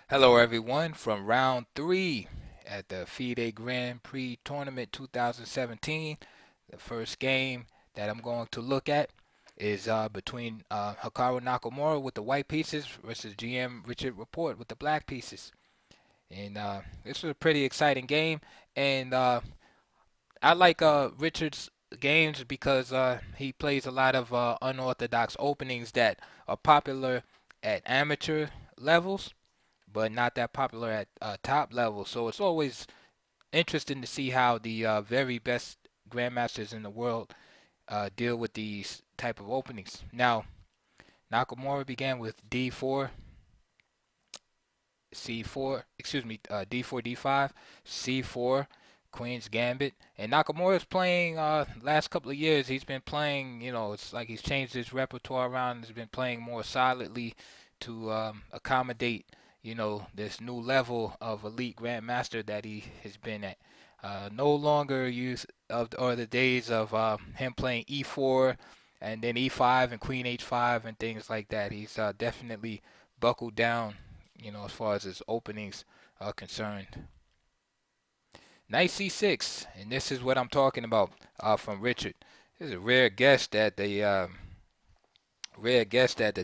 Hello, everyone, from round three at the FIDE Grand Prix Tournament 2017. The first game that I'm going to look at is between Hikaru Nakamura with the white pieces versus GM Richard Rapport with the black pieces. And this was a pretty exciting game. And I like Richard's games because he plays a lot of unorthodox openings that are popular at amateur levels but not that popular at top level. So it's always interesting to see how the very best grandmasters in the world deal with these type of openings. Now, Nakamura began with D4, C4, D4, D5, C4, Queen's Gambit. And Nakamura's playing last couple of years. He's been playing, it's like he's changed his repertoire around. He's been playing more solidly to accommodate, this new level of elite grandmaster that he has been at. No longer use of or the days of him playing E4 and then E5 and Queen H5 and things like that. He's definitely buckled down, as far as his openings are concerned. Knight C6, and this is what I'm talking about from Richard. This is a rare guest at the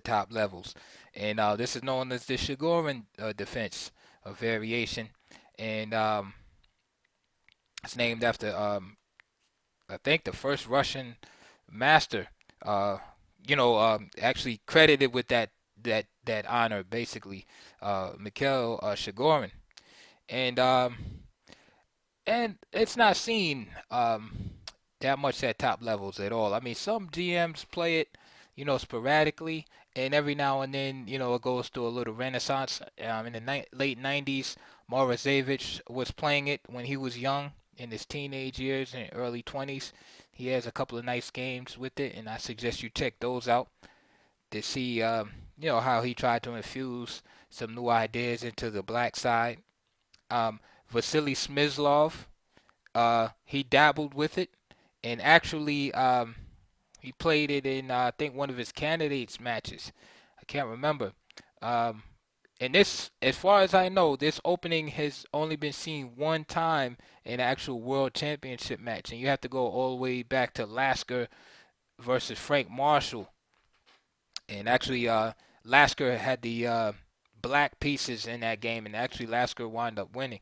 top levels, and this is known as the Chigorin defense, a variation, and it's named after I think the first Russian master. Actually credited with that honor, basically, Mikhail Chigorin, and it's not seen that much at top levels at all. I mean, some GMs play it, sporadically, and every now and then, it goes through a little renaissance. In the late 90s, Morozevich was playing it when he was young, in his teenage years and early 20s. He has a couple of nice games with it, and I suggest you check those out to see, how he tried to infuse some new ideas into the black side. Vasily Smyslov, he dabbled with it, and actually, he played it in I think one of his candidates matches. I can't remember. Um, and this, as far as I know, this opening has only been seen one time in an actual world championship match, and you have to go all the way back to Lasker versus Frank Marshall. And actually, Lasker had the black pieces in that game, and actually Lasker wound up winning.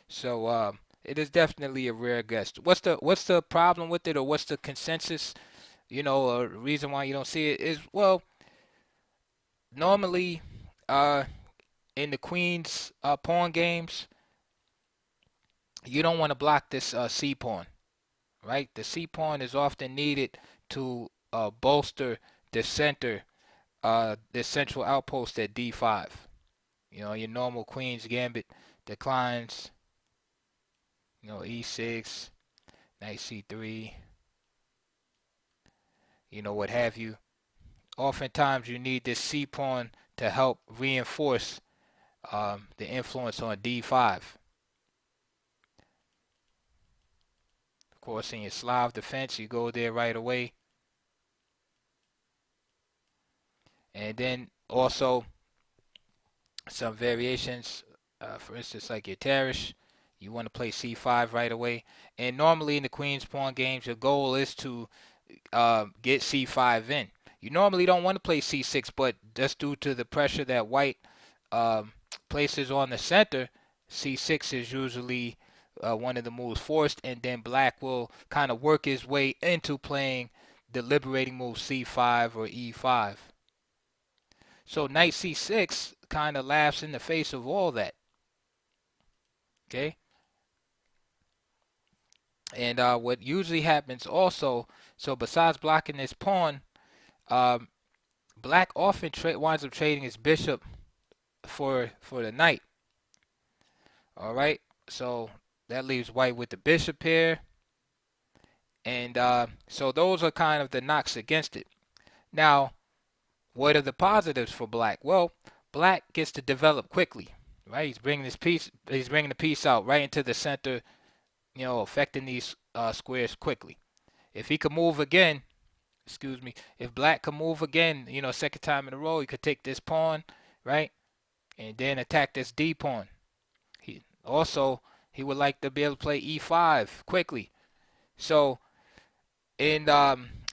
So it is definitely a rare guest. What's the problem with it, or what's the consensus? A reason why you don't see it is, well, normally uh, in the Queen's pawn games, you don't want to block this C pawn, right? The C pawn is often needed to bolster the center, the central outpost at D5. Your normal Queen's Gambit declines, E6, Knight C3, what have you. Oftentimes you need this C pawn to help reinforce the influence on D5. Of course, in your Slav defense, you go there right away. And then also some variations, for instance, like your Tarish, you want to play C5 right away. And normally in the Queen's Pawn games, your goal is to get C5 in. You normally don't want to play C6, but just due to the pressure that white places on the center, C6 is usually one of the moves forced, and then black will kind of work his way into playing the liberating move C5 or E5. So knight C6 kind of laughs in the face of all that. Okay, and what usually happens also, so besides blocking this pawn, um, black often winds up trading his bishop for the knight. All right, so that leaves white with the bishop here, and so those are kind of the knocks against it. Now, what are the positives for black? Well, black gets to develop quickly, right? He's bringing this piece. He's bringing the piece out right into the center, affecting these squares quickly. If he could move again, if black could move again, second time in a row, he could take this pawn, right? and then attack this D pawn. He also he would like to be able to play E5 quickly. So in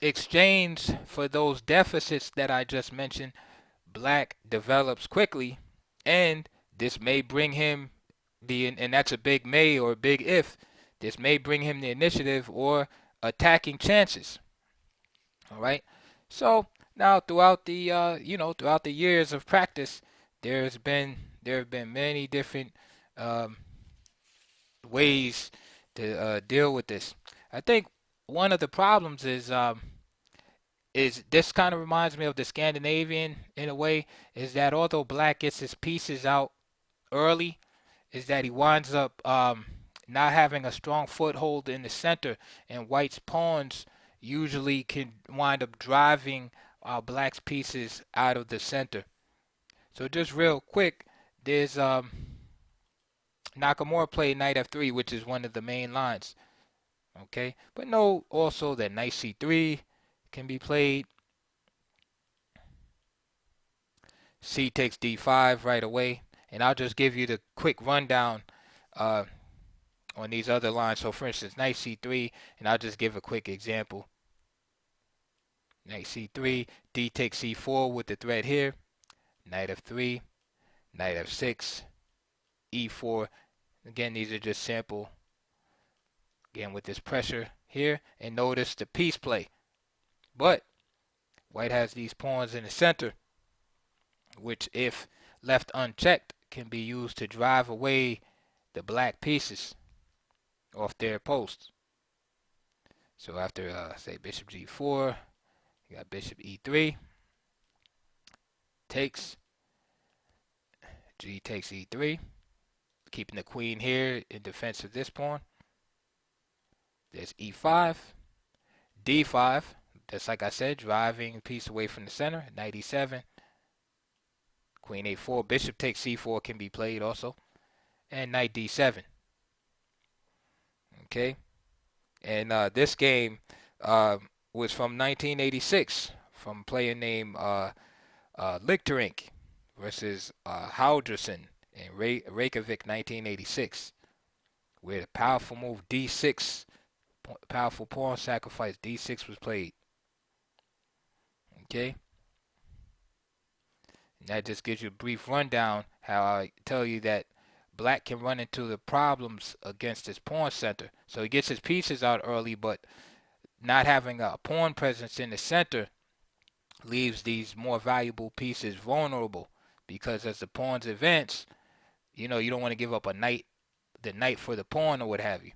exchange for those deficits that I just mentioned, black develops quickly, and this may bring him and that's a big may or a big if, this may bring him the initiative or attacking chances. All right. So now throughout the throughout the years of practice, there have been many different um, ways to deal with this. I think one of the problems is this kind of reminds me of the Scandinavian in a way, is that although black gets his pieces out early, is that he winds up not having a strong foothold in the center, and white's pawns usually can wind up driving black's pieces out of the center. So just real quick, there's Nakamura played knight f3, which is one of the main lines. Okay, but know also that knight c3 can be played. C takes d5 right away, and I'll just give you the quick rundown on these other lines. So for instance, knight c3, and I'll just give a quick example. Knight c3, d takes c4 with the threat here, knight f3, knight f6, e4. Again, these are just sample, again with this pressure here, and notice the piece play. But white has these pawns in the center, which if left unchecked can be used to drive away the black pieces off their posts. So after say bishop g4, you got bishop e3, takes, g takes e3, keeping the queen here in defense of this pawn. There's e5, d5, just like I said, driving a piece away from the center, knight e7, queen a4, bishop takes c4 can be played also, and knight d7. Okay, and this game was from 1986, from a player named Lichterink versus Halderson in Reykjavik 1986, where the powerful move d6, powerful pawn sacrifice d6 was played. Okay, and that just gives you a brief rundown how I tell you that black can run into the problems against his pawn center. So he gets his pieces out early, but not having a pawn presence in the center leaves these more valuable pieces vulnerable, because as the pawns advance, you don't want to give up the knight for the pawn or what have you.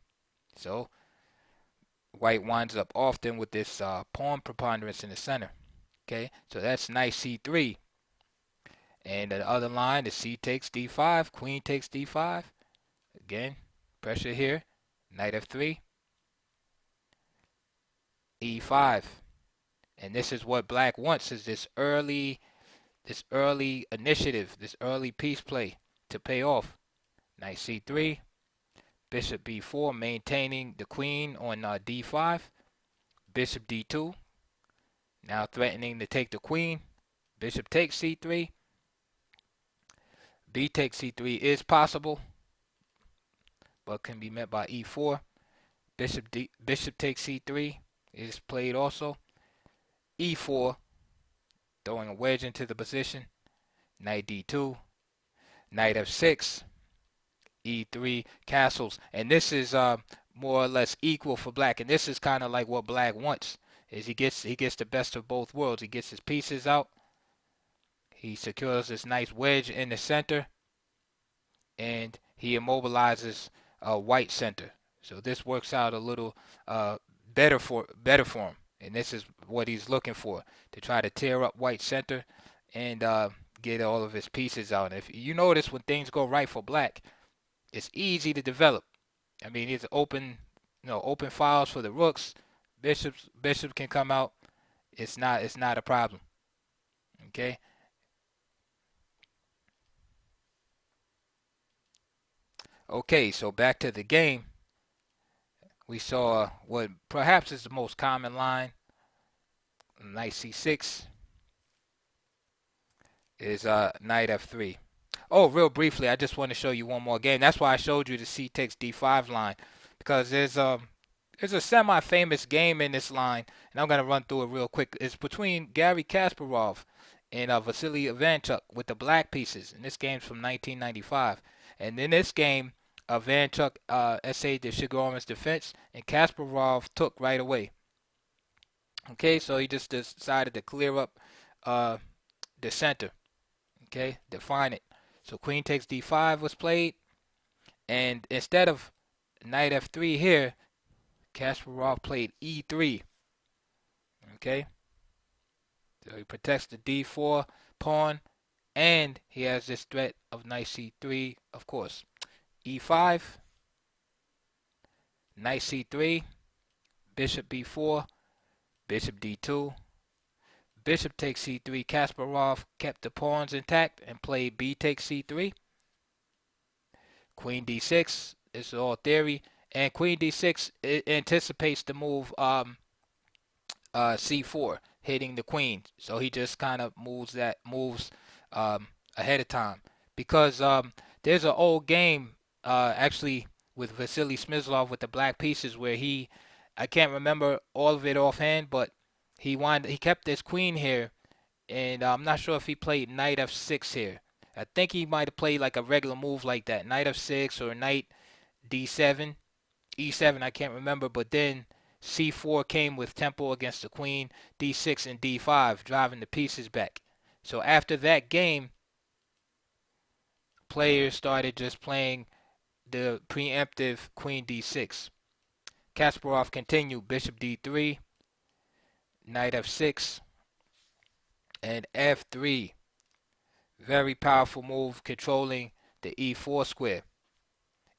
So white winds up often with this pawn preponderance in the center. Okay, so that's knight c3. And the other line is c takes d5, queen takes d5. Again, pressure here, knight f3, e5. And this is what black wants, is this early initiative, this early piece play to pay off. Knight c3, bishop b4, maintaining the queen on d5, bishop d2, now threatening to take the queen, bishop takes c3, b takes c3 is possible, but can be met by e4, bishop takes c3 is played also, e4, throwing a wedge into the position, knight d2, knight f6, e3, castles, and this is more or less equal for black, and this is kind of like what black wants, is he gets the best of both worlds. He gets his pieces out, he secures this nice wedge in the center, and he immobilizes white center. So this works out a little better for him, and this is what he's looking for, to try to tear up white center and get all of his pieces out. And if you notice, when things go right for black, it's easy to develop. I mean, it's open files for the rooks. Bishops can come out. It's not a problem. Okay. Okay, so back to the game. We saw what perhaps is the most common line. Knight c6 is knight f3. Oh, real briefly, I just want to show you one more game. That's why I showed you the C takes D5 line, because there's a semi-famous game in this line, and I'm gonna run through it real quick. It's between Gary Kasparov and Vasily Ivanchuk with the black pieces, and this game's from 1995. And in this game, Ivanchuk essayed the Chigorins defense, and Kasparov took right away. Okay, so he just decided to clear up uh, the center. Okay, define it. So queen takes d5 was played, and instead of knight f3 here, Kasparov played e3. Okay, so he protects the d4 pawn, and he has this threat of knight c3, of course. e5, knight c3, bishop b4, bishop d2, bishop takes c3. Kasparov kept the pawns intact and played b takes c3. Queen d6, this is all theory, and queen d6 anticipates the move c4, hitting the queen. So he just kind of moves ahead of time, because there's an old game actually with Vasily Smyslov with the black pieces where I can't remember all of it offhand, but he kept this queen here, and I'm not sure if he played knight f6 here. I think he might have played like a regular move like that, knight f6 or knight d7, e7, I can't remember, but then c4 came with tempo against the queen, d6 and d5, driving the pieces back. So after that game, players started just playing the preemptive queen d6. Kasparov continued bishop d3, knight f6, and f3. Very powerful move controlling the e4 square.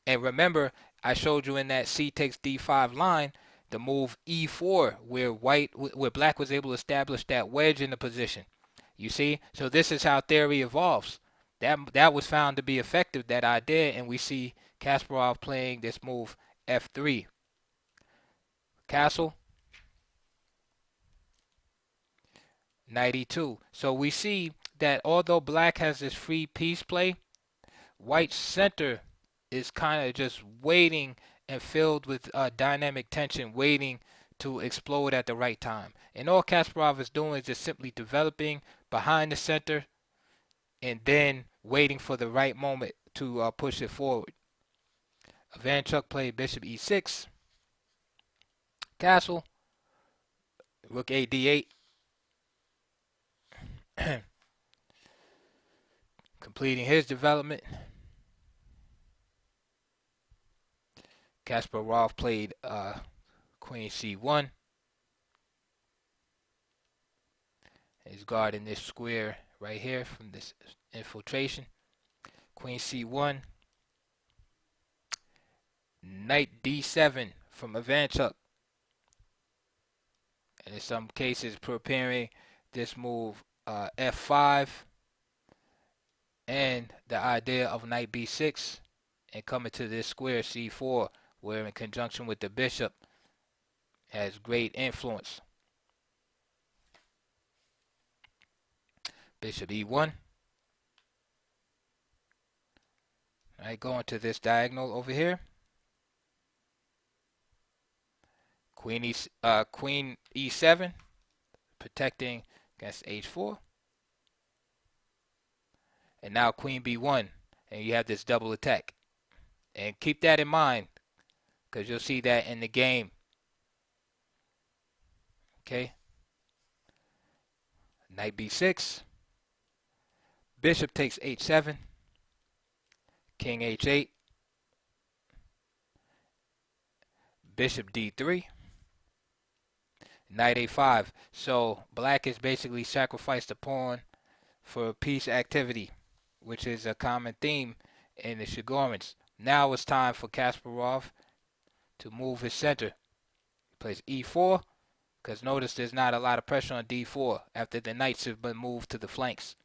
And remember, I showed you in that c takes d5 line the move e4 where black was able to establish that wedge in the position. You see? So this is how theory evolves. That was found to be effective, that idea, and we see Kasparov playing this move f3. Castle, knight e2. So we see that although black has this free piece play, white's center is kind of just waiting and filled with dynamic tension, waiting to explode at the right time. And all Kasparov is doing is just simply developing behind the center and then waiting for the right moment to push it forward. Ivanchuk played bishop e6, castle, rook a d8, completing his development. Kasparov played queen c1. He's guarding this square right here from this infiltration. Queen c1. Knight d7 from Ivanchuk. And in some cases preparing this move f5. And the idea of knight b6 and coming to this square c4, where in conjunction with the bishop has great influence. Bishop e1. All right, going to this diagonal over here. Queen e7, protecting against h4. And now queen b1, and you have this double attack. And keep that in mind, because you'll see that in the game. Okay. Knight b6. Bishop takes h7. King h8. Bishop d3. Knight a5. So black has basically sacrificed a pawn for piece activity, which is a common theme in the Chigorins. Now it's time for Kasparov to move his center. He plays e4, because notice there's not a lot of pressure on d4 after the knights have been moved to the flanks.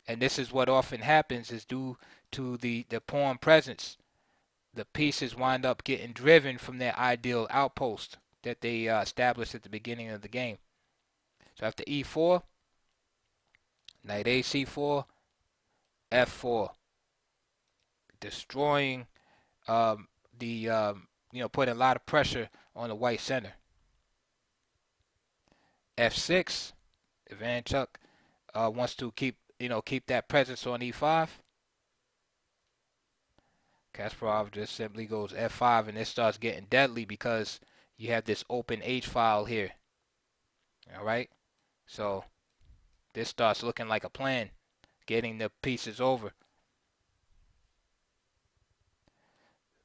And this is what often happens, is due to the pawn presence. The pieces wind up getting driven from their ideal outpost that they established at the beginning of the game. So after e4, knight a c4, F4, destroying the putting a lot of pressure on the white center. F6, Ivanchuk wants to keep that presence on E5. Kasparov just simply goes F5, and it starts getting deadly because you have this open H file here. All right, so this starts looking like a plan, getting the pieces over.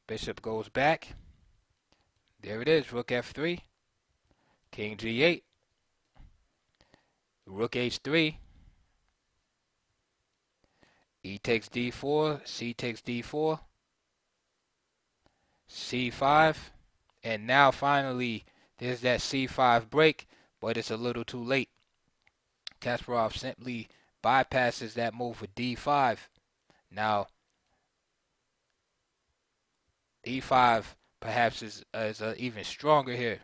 Bishop goes back. There it is, rook F3, king G8, rook H3, E takes D4, C takes D4, C5, and now finally there's that C5 break, but it's a little too late. Kasparov simply bypasses that move with D5. Now, E5 perhaps is even stronger here.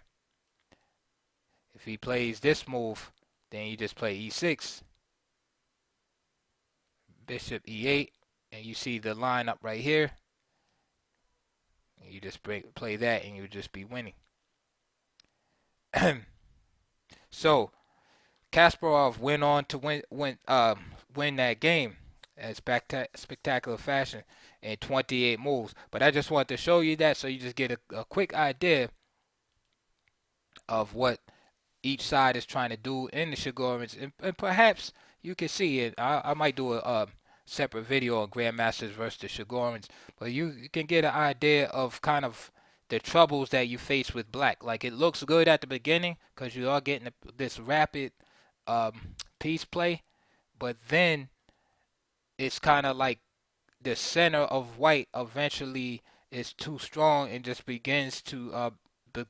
If he plays this move, then you just play E6, Bishop E8, and you see the lineup right here. You just play that, and you'll just be winning. So Kasparov went on to win that game in spectacular fashion in 28 moves. But I just wanted to show you that so you just get a quick idea of what each side is trying to do in the Chigorins, and perhaps you can see it. I might do a separate video on Grandmasters versus the Chigorins, but you can get an idea of kind of the troubles that you face with black. Like, it looks good at the beginning because you are getting this rapid piece play, but then it's kind of like the center of white eventually is too strong and just begins to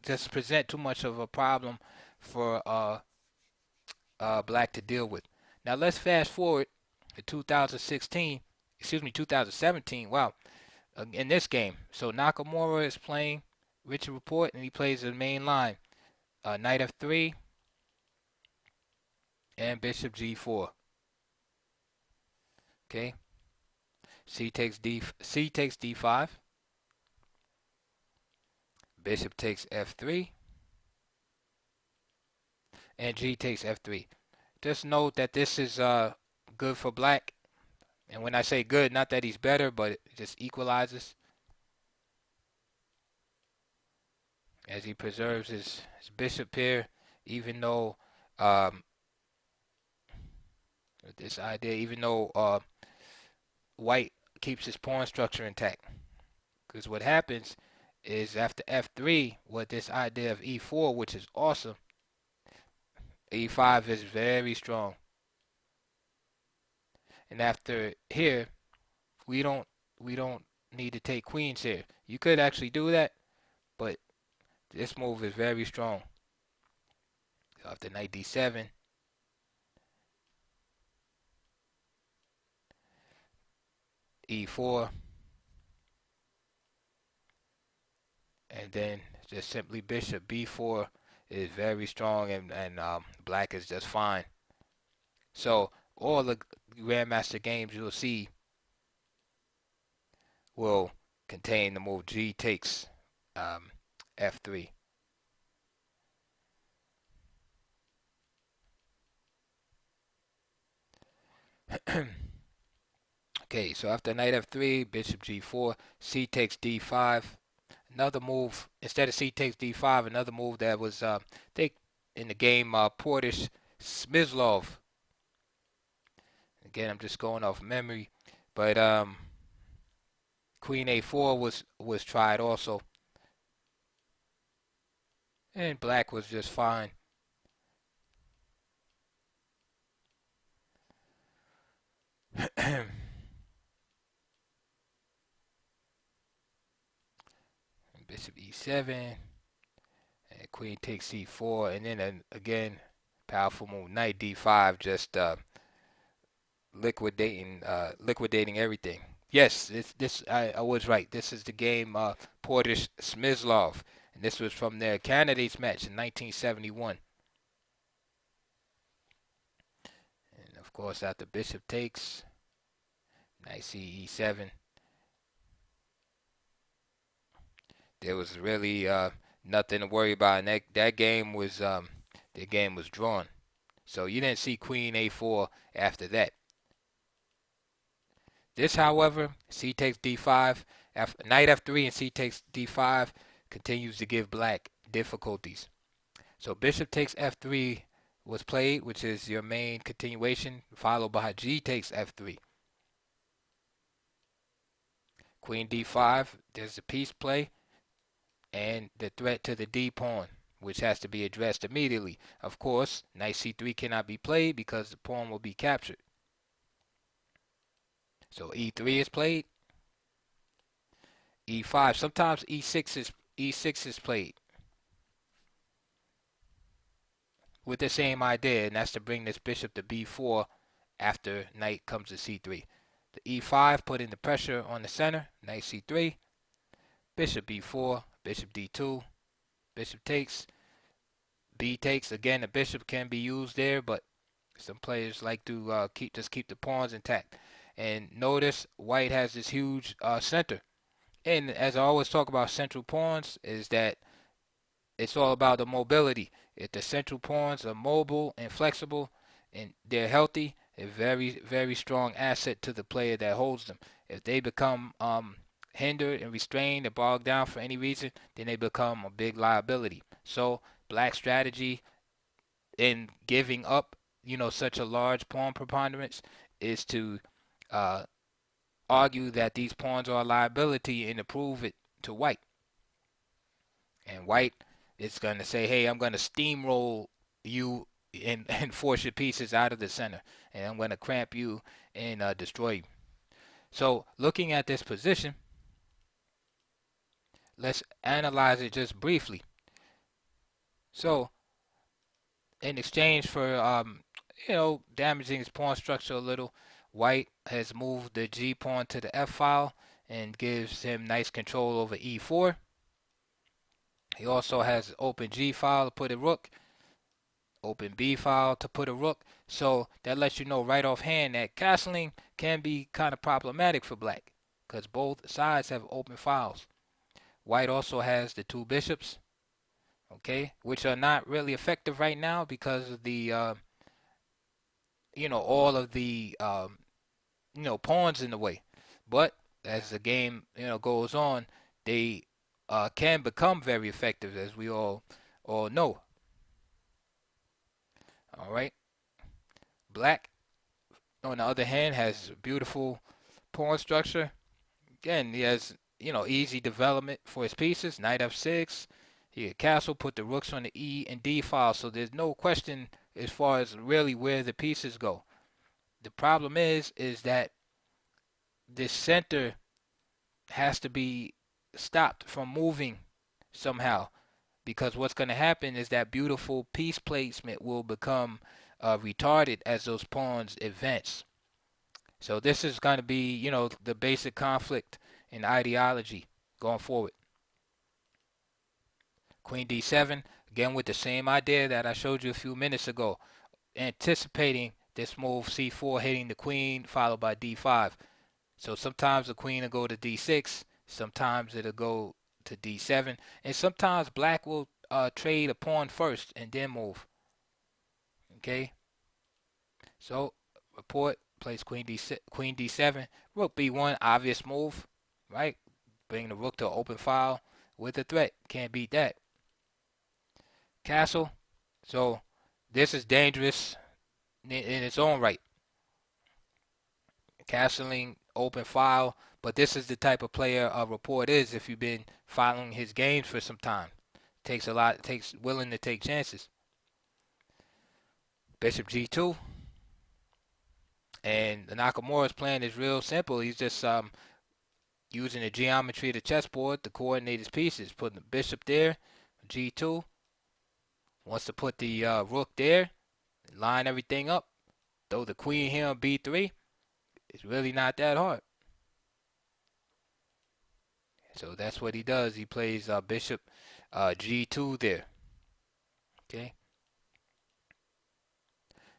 just present too much of a problem for black to deal with. Now let's fast forward to 2017. Wow, in this game. So Nakamura is playing Richard Rapport, and he plays the main line. Knight F3 and Bishop G4. Okay. C takes D5. Bishop takes F3. And G takes F3. Just note that this is good for black. And when I say good, not that he's better, but it just equalizes. As he preserves his bishop here, even though white keeps his pawn structure intact. Because what happens is after F3, with this idea of E4, which is awesome, E5 is very strong. And after here, we don't need to take queens here. You could actually do that, but this move is very strong. So after knight D7, E4, and then just simply Bishop B4 is very strong, and black is just fine. So all the Grandmaster games you'll see will contain the move G takes F3. Okay, so after knight F3, Bishop G4, C takes D5. Another move, instead of C takes D5, another move that was, I think, in the game, Portish Smyslov. Again, I'm just going off memory, but Queen A4 was tried also, and black was just fine. Bishop E7, and Queen takes C4, and then again, powerful move, Knight D5, just liquidating everything. Yes, I was right. This is the game Portish Smyslov, and this was from their candidates match in 1971. And of course, after Bishop takes, see e7. There was really nothing to worry about. And that game was the game was drawn. So you didn't see queen a4 after that. This, however, c takes d5, knight f3 and c takes d5 continues to give black difficulties. So bishop takes f3 was played, which is your main continuation, followed by g takes f3. Queen d5, there's a piece play, and the threat to the d pawn, which has to be addressed immediately. Of course, knight c3 cannot be played because the pawn will be captured. So e3 is played. e5. Sometimes e6 is played with the same idea, and that's to bring this bishop to b4 after knight comes to c3. The e5 putting the pressure on the center. Knight c3. Bishop b4. Bishop d2. Bishop takes. B takes. Again, the bishop can be used there, but some players like to keep the pawns intact. And notice white has this huge center. And as I always talk about central pawns, is that it's all about the mobility. If the central pawns are mobile and flexible and they're healthy, a very, very strong asset to the player that holds them. If they become hindered and restrained or bogged down for any reason, then they become a big liability. So black strategy in giving up, such a large pawn preponderance is to argue that these pawns are a liability and to prove it to white. And white is going to say, hey, I'm going to steamroll you and force your pieces out of the center. And I'm going to cramp you and destroy you. So looking at this position, let's analyze it just briefly. So in exchange for, damaging his pawn structure a little, white has moved the G pawn to the F file and gives him nice control over E4. He also has open G file to put a rook, open B file to put a rook. So that lets you know right offhand that castling can be kind of problematic for black because both sides have open files. White also has the two bishops, okay, which are not really effective right now because of the, all of the, pawns in the way. But as the game, goes on, they can become very effective, as we all know. All right. Black, on the other hand, has beautiful pawn structure. Again, he has, easy development for his pieces. Knight f6. He can castle, put the rooks on the E and D file, so there's no question as far as really where the pieces go. The problem is that this center has to be stopped from moving somehow, because what's going to happen is that beautiful piece placement will become retarded as those pawns advance. So this is going to be, the basic conflict in ideology going forward. Queen d7, again with the same idea that I showed you a few minutes ago, anticipating this move c4 hitting the queen followed by d5. So sometimes the queen will go to d6, sometimes it'll go to d7, and sometimes black will trade a pawn first and then move. Okay, so Rapport plays queen d7, rook b1, obvious move, right? Bring the rook to an open file with a threat, can't beat that. Castle, so this is dangerous in its own right. Castling, open file, but this is the type of player Rapport is if you've been following his games for some time. Takes willing to take chances. Bishop g2, and Nakamura's plan is real simple. He's just using the geometry of the chessboard to coordinate his pieces. Putting the bishop there, g2. Wants to put the rook there, line everything up. Throw the queen here on b3. It's really not that hard. So that's what he does. He plays bishop g2 there. Okay.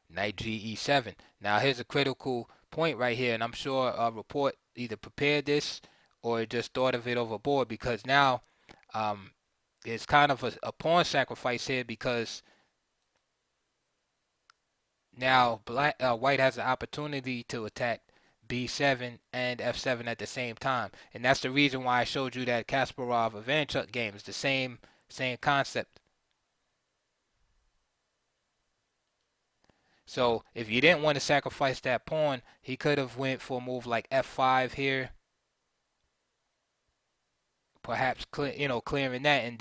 Knight g e7. Now here's a critical point right here, and I'm sure Report either prepared this or just thought of it overboard, because now um, it's kind of a pawn sacrifice here, because now white has the opportunity to attack b7 and f7 at the same time, and that's the reason why I showed you that Kasparov-Ivanchuk game. It's the same concept. So if you didn't want to sacrifice that pawn, he could have went for a move like f5 here, perhaps clearing that, and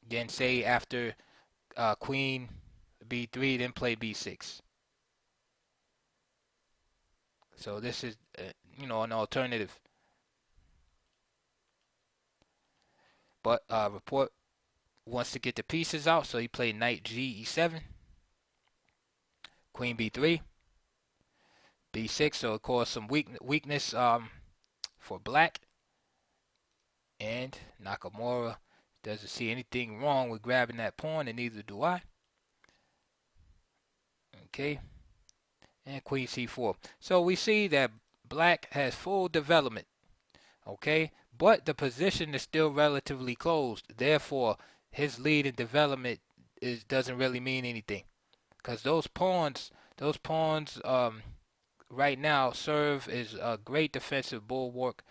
then say after queen b3, then play b6. So this is an alternative. But Report wants to get the pieces out, so he played knight g e7, queen b3, b6. So it caused some weakness for black, and Nakamura doesn't see anything wrong with grabbing that pawn, and neither do I. Okay, and queen c4. So we see that black has full development. Okay, but the position is still relatively closed. Therefore, his lead in development doesn't really mean anything, because those pawns right now serve as a great defensive bulwark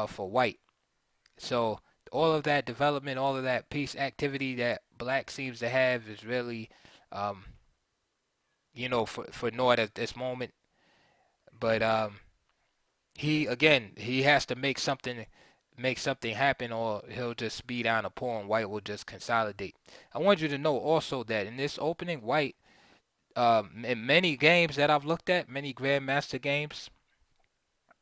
for white. So all of that development, all of that piece activity that black seems to have is really, for naught at this moment. But he has to make something happen, or he'll just speed down a pawn. White will just consolidate. I want you to know also that in this opening, white, in many games that I've looked at, many Grandmaster games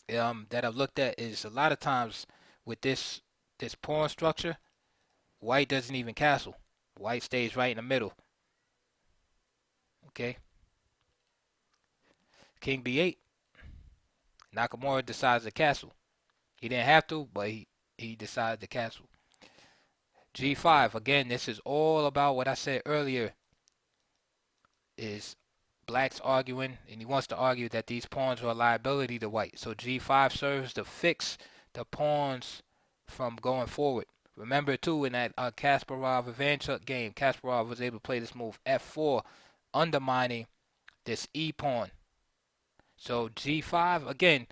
that I've looked at, is a lot of times with this pawn structure, white doesn't even castle. White stays right in the middle. Okay. King b8. Nakamura decides to castle. He didn't have to, but he decided to castle. g5. Again, this is all about what I said earlier. Is black's arguing, and he wants to argue that these pawns are a liability to white. So g5 serves to fix the pawns from going forward. Remember too, in that Kasparov-Ivanchuk game, Kasparov was able to play this move f4, undermining this e pawn. So g5, again,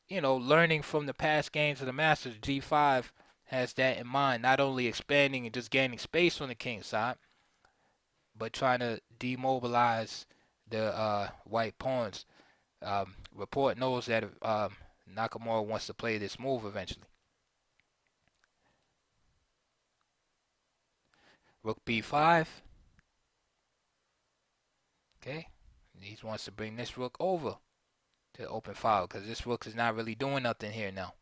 learning from the past games of the Masters, g5 has that in mind, not only expanding and just gaining space on the king side, but trying to demobilize the white pawns. Report knows that Nakamura wants to play this move eventually. Rook b5. Okay, he wants to bring this rook over to open file, because this rook is not really doing nothing here now.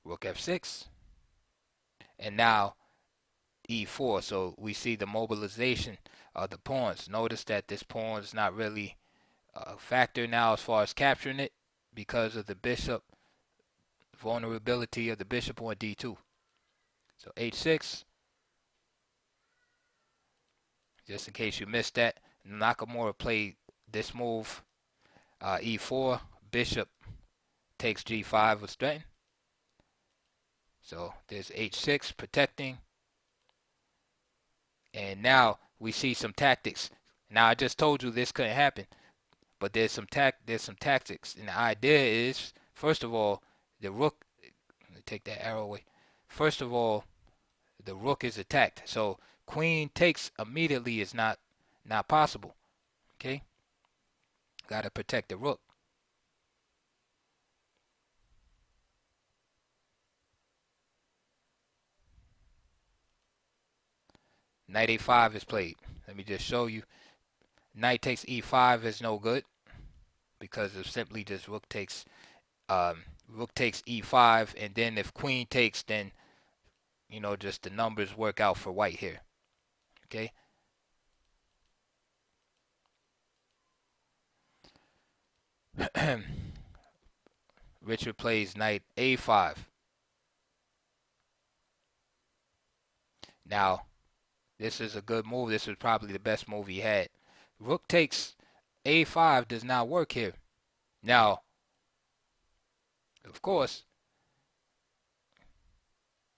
Rook f6, and now e4. So we see the mobilization of the pawns. Notice that this pawn is not really a factor now as far as capturing it, because of the bishop vulnerability of the bishop on d2. So h6. Just in case you missed that, Nakamura played this move, e4, bishop takes g5 was threatened. So there's h6 protecting. And now we see some tactics. Now I just told you this couldn't happen, but there's some tactics. And the idea is, first of all, the rook, let me take that arrow away. First of all, the rook is attacked. So queen takes immediately is not possible. Okay? Got to protect the rook. Knight a5 is played. Let me just show you. Knight takes e5 is no good, because of simply just rook takes e5, and then if queen takes, then just the numbers work out for white here. Okay. Richard plays knight a5. Now, This is a good move. This was probably the best move he had. Rook takes a5 does not work here. Now, of course,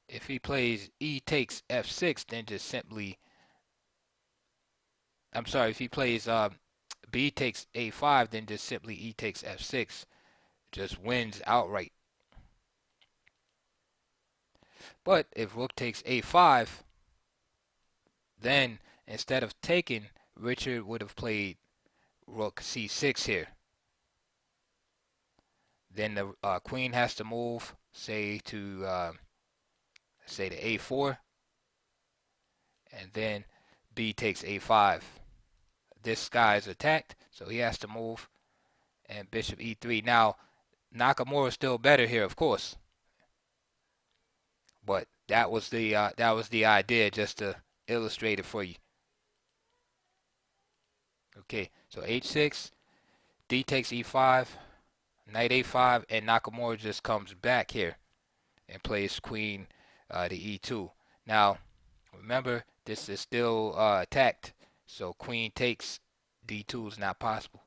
if he plays e takes f6, then just simply, I'm sorry, if he plays b takes a5, then just simply e takes f6. Just wins outright. But if rook takes a5, then instead of taking, Richard would have played rook c6 here. Then the queen has to move, say to a4, and then b takes a5. This guy is attacked, so he has to move, and bishop e3. Now, Nakamura is still better here, of course, but that was the idea, just to illustrate it for you. Okay, so h6, d takes e5, knight a5, and Nakamura just comes back here and plays queen to e2. Now, remember, this is still attacked, so queen takes d2 is not possible.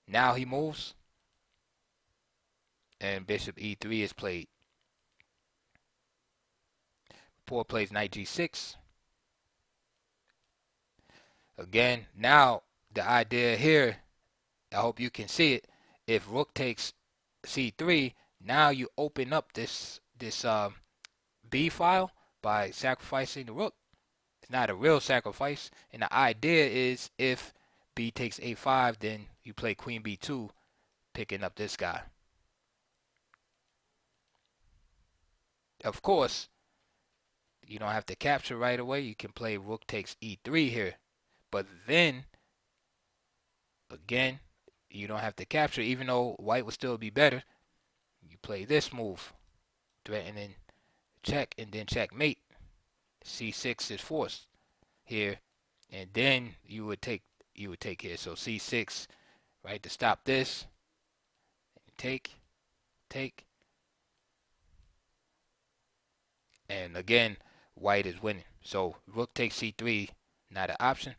Now he moves, and bishop e3 is played. Rapport plays knight g6. Again, now the idea here, I hope you can see it. If rook takes c3, now you open up this b file by sacrificing the rook. It's not a real sacrifice, and the idea is if b takes a5, then you play queen b2, picking up this guy. Of course, you don't have to capture right away. You can play rook takes e3 here, but then again, you don't have to capture, even though white would still be better. You play this move, threatening check, and then checkmate. c6 is forced here, and then you would take here. So c6, right, to stop this. Take, and again, white is winning. So rook takes c3, not an option.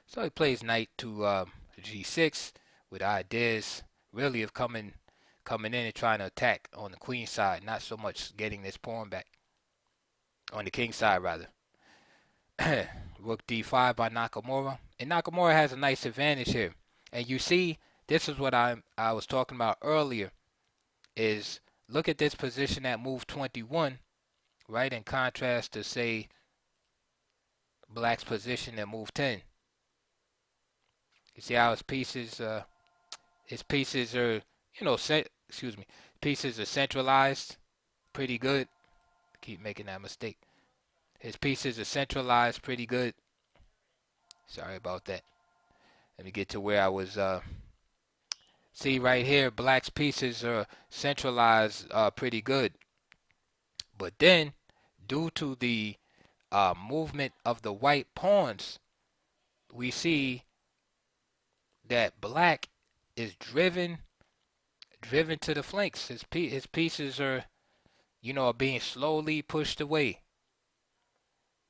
So he plays knight to g6 with ideas really of coming in and trying to attack on the queen side, not so much getting this pawn back. On the king side, rather. Rook d5 by Nakamura. And Nakamura has a nice advantage here. And you see, this is what I was talking about earlier, is look at this position at move 21, right, in contrast to, say, black's position at move 10. You see how his pieces are, pieces are centralized pretty good. Keep making that mistake. His pieces are centralized pretty good. Sorry about that. Let me get to where I was. See right here, black's pieces are centralized pretty good. But then, due to the movement of the white pawns, we see that black is driven to the flanks. His pieces are, are being slowly pushed away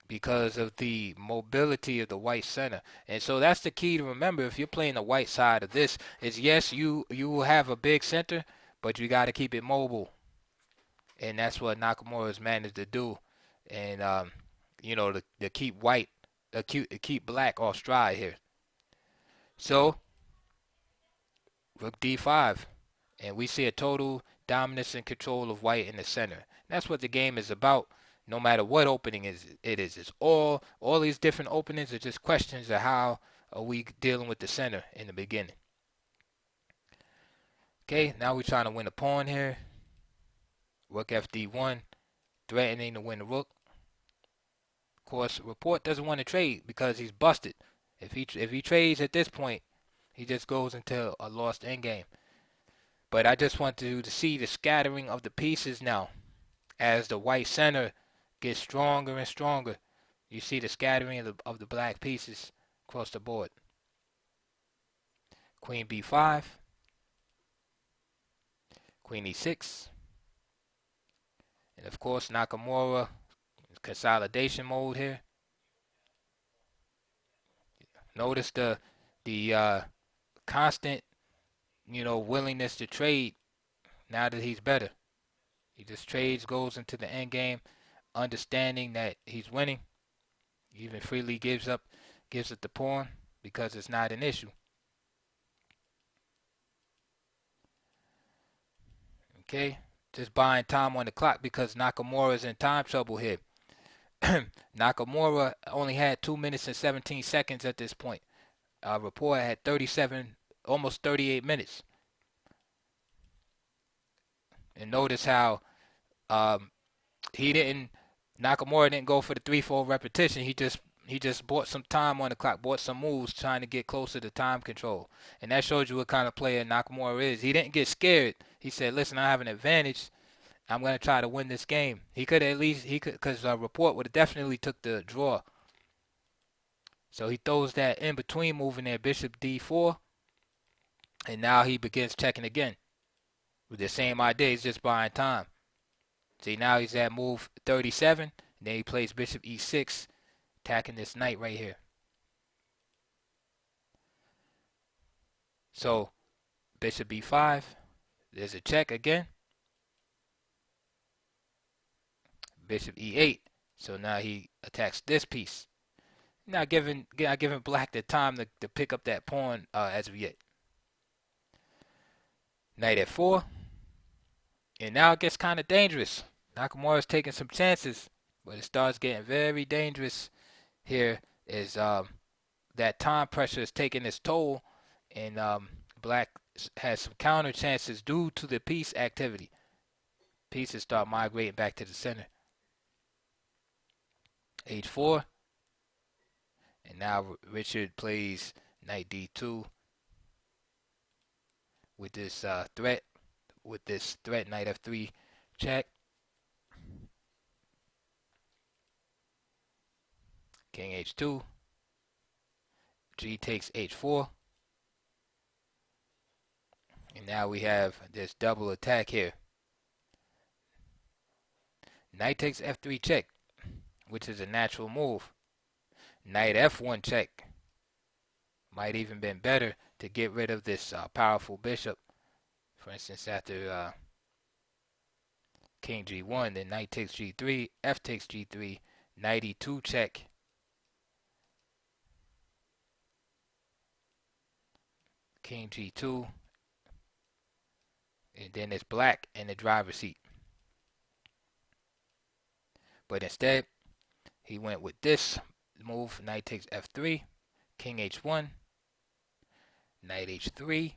because of the mobility of the white center. And so that's the key to remember if you're playing the white side of this, is yes, you will have a big center, but you got to keep it mobile. And that's what Nakamura has managed to do. And, to keep black off stride here. So, rook d5. And we see a total dominance and control of white in the center. That's what the game is about. No matter what opening it is. It's all these different openings are just questions of how are we dealing with the center in the beginning. Okay, now we're trying to win a pawn here. Rook fd1, threatening to win the rook. Of course, Rapport doesn't want to trade because he's busted. If he trades at this point, he just goes into a lost endgame. But I just want to see the scattering of the pieces now. As the white center gets stronger and stronger, you see the scattering of the black pieces across the board. Queen b5, queen e6, and of course Nakamura consolidation mode here. Notice the constant, willingness to trade now that he's better. He just trades, goes into the end game, understanding that he's winning. He even freely gives up the pawn because it's not an issue. Okay, just buying time on the clock because Nakamura's in time trouble here. Nakamura only had 2 minutes and 17 seconds at this point. Rapport had 37, almost 38 minutes. And notice how um, Nakamura didn't go for the 3-4 repetition. He just bought some time on the clock, bought some moves, trying to get closer to time control. And that shows you what kind of player Nakamura is. He didn't get scared. He said, "Listen, I have an advantage. I'm going to try to win this game." He could at least because Rapport would have definitely took the draw. So he throws that in between move in there, Bishop D4, and now he begins checking again with the same idea. He's just buying time. See, now he's at move 37, and then he plays Bishop E6, attacking this knight right here. So Bishop B5, there's a check again. Bishop E8, so now he attacks this piece. Not giving black the time to pick up that pawn as of yet. Knight F4, and now it gets kind of dangerous. Nakamura's taking some chances, but it starts getting very dangerous here as that time pressure is taking its toll, and black has some counter chances due to the piece activity. Pieces start migrating back to the center. H4, and now Richard plays knight D2 with this threat. With this threat, knight F3 check. King H2. G takes H4. And now we have this double attack here. Knight takes F3 check, which is a natural move. Knight F1 check. Might even been better to get rid of this powerful bishop. For instance, after King G1, then Knight takes G3, F takes G3, Knight E2 check. King G2, and then it's black in the driver's seat. But instead, he went with this move. Knight takes F3, King H1, Knight H3,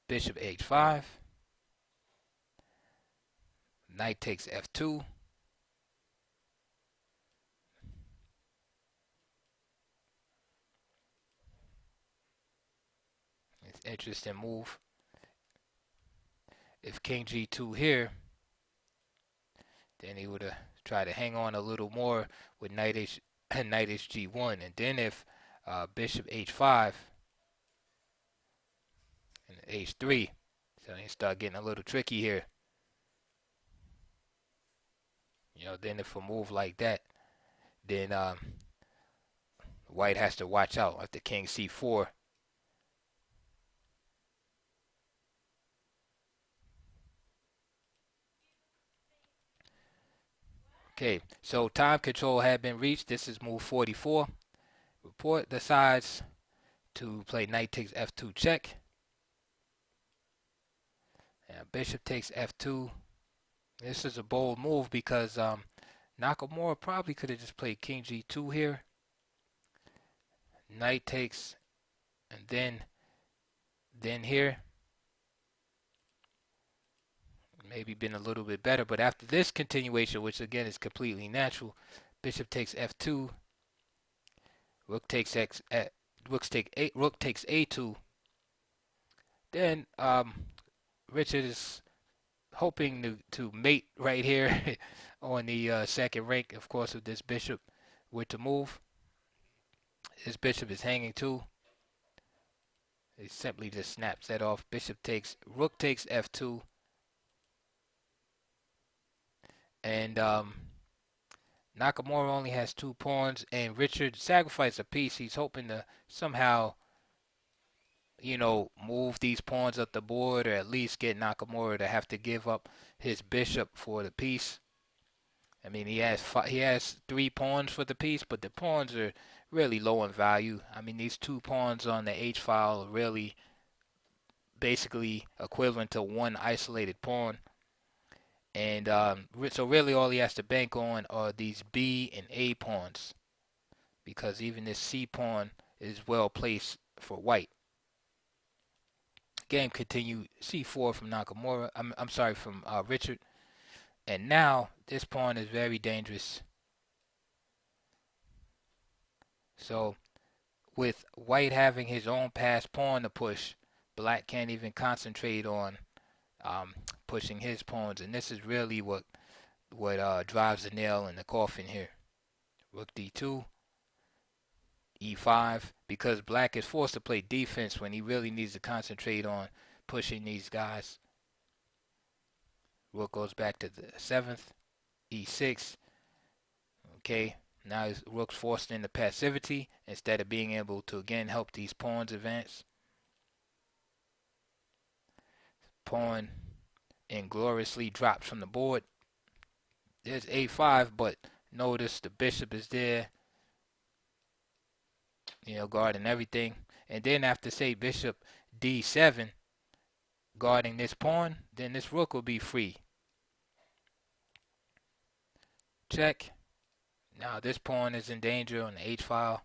Bishop H5, Knight takes F2, it's an interesting move. If King G2 here, then he would have tried to hang on a little more with Knight H1, and then if Bishop H5 and H3, so he start getting a little tricky here. Then if a move like that, then White has to watch out after King C4. Okay, so time control had been reached. This is move 44. Rapport decides to play knight takes F2 check. And bishop takes F2. This is a bold move because Nakamura probably could have just played King G2 here. Knight takes, and then here. Maybe been a little bit better, but after this continuation, which again is completely natural, bishop takes F2, rook takes rook takes A2. Then Richard is hoping to mate right here on the second rank, of course, with this bishop were to move. His bishop is hanging too. He simply just snaps that off. Rook takes F2. And Nakamura only has 2 pawns, and Richard sacrificed a piece. He's hoping to somehow, move these pawns up the board, or at least get Nakamura to have to give up his bishop for the piece. I mean, he has 3 pawns for the piece, but the pawns are really low in value. I mean, these 2 pawns on the H file are really basically equivalent to one isolated pawn. And so really all he has to bank on are these B and A pawns, because even this C pawn is well placed for white. Game continued, C4 from Nakamura. I'm sorry, from Richard. And now this pawn is very dangerous. So with white having his own passed pawn to push, black can't even concentrate on pushing his pawns, and this is really what drives the nail in the coffin here. Rook d2, e5, because black is forced to play defense when he really needs to concentrate on pushing these guys. Rook goes back to the 7th, e6. Okay, now his rook's forced into passivity instead of being able to again help these pawns advance. Pawn ingloriously drops from the board. There's a5, but notice the bishop is there, guarding everything. And then after, say, bishop d7, guarding this pawn, then this rook will be free. Check. Now this pawn is in danger on the H file.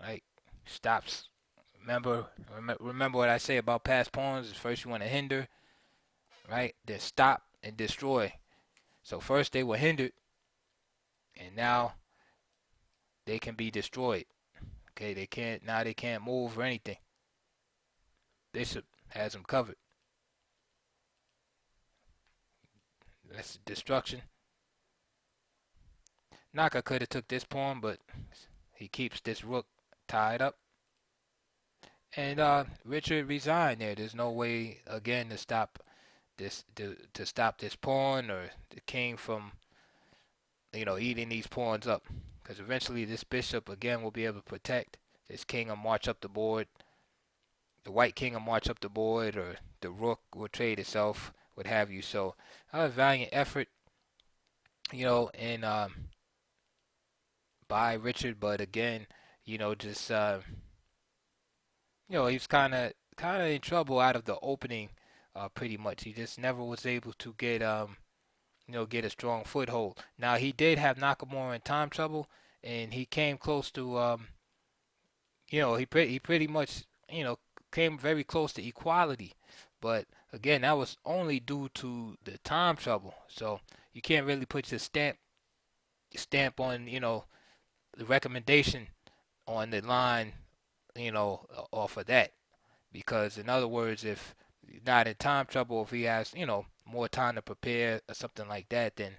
Right? Stops. Remember what I say about passed pawns. First you want to hinder, right? Then stop and destroy. So first they were hindered, and now they can be destroyed. Okay, they can't move or anything. Bishop has them covered. That's destruction. Naka could have took this pawn, but he keeps this rook tied up. And Richard resigned there. There's no way again to stop this pawn or the king from eating these pawns up, because eventually this bishop again will be able to protect this king and march up the board. The white king will march up the board, or the rook will trade itself, what have you. So a valiant effort, and by Richard, but again, just he was kind of in trouble out of the opening, pretty much. He just never was able to get get a strong foothold. Now he did have Nakamura in time trouble, and he came close to he pretty much came very close to equality, but again that was only due to the time trouble. So you can't really put your stamp on the recommendation on the line off of that, because in other words, if you're not in time trouble, if he has more time to prepare or something like that, then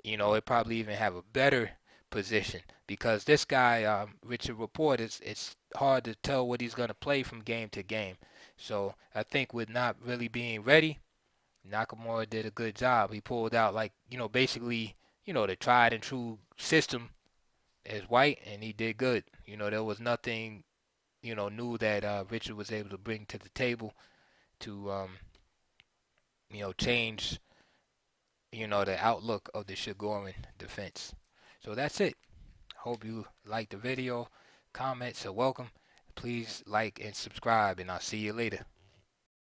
it probably even have a better position, because this guy Richard Rapport, it's hard to tell what he's going to play from game to game. So I think with not really being ready, Nakamura did a good job. He pulled out basically the tried and true system as white, and he did good. There was nothing new that Richard was able to bring to the table to change the outlook of the Chigorin defense. So that's it. Hope you liked the video. Comments are welcome. Please like and subscribe, and I'll see you later.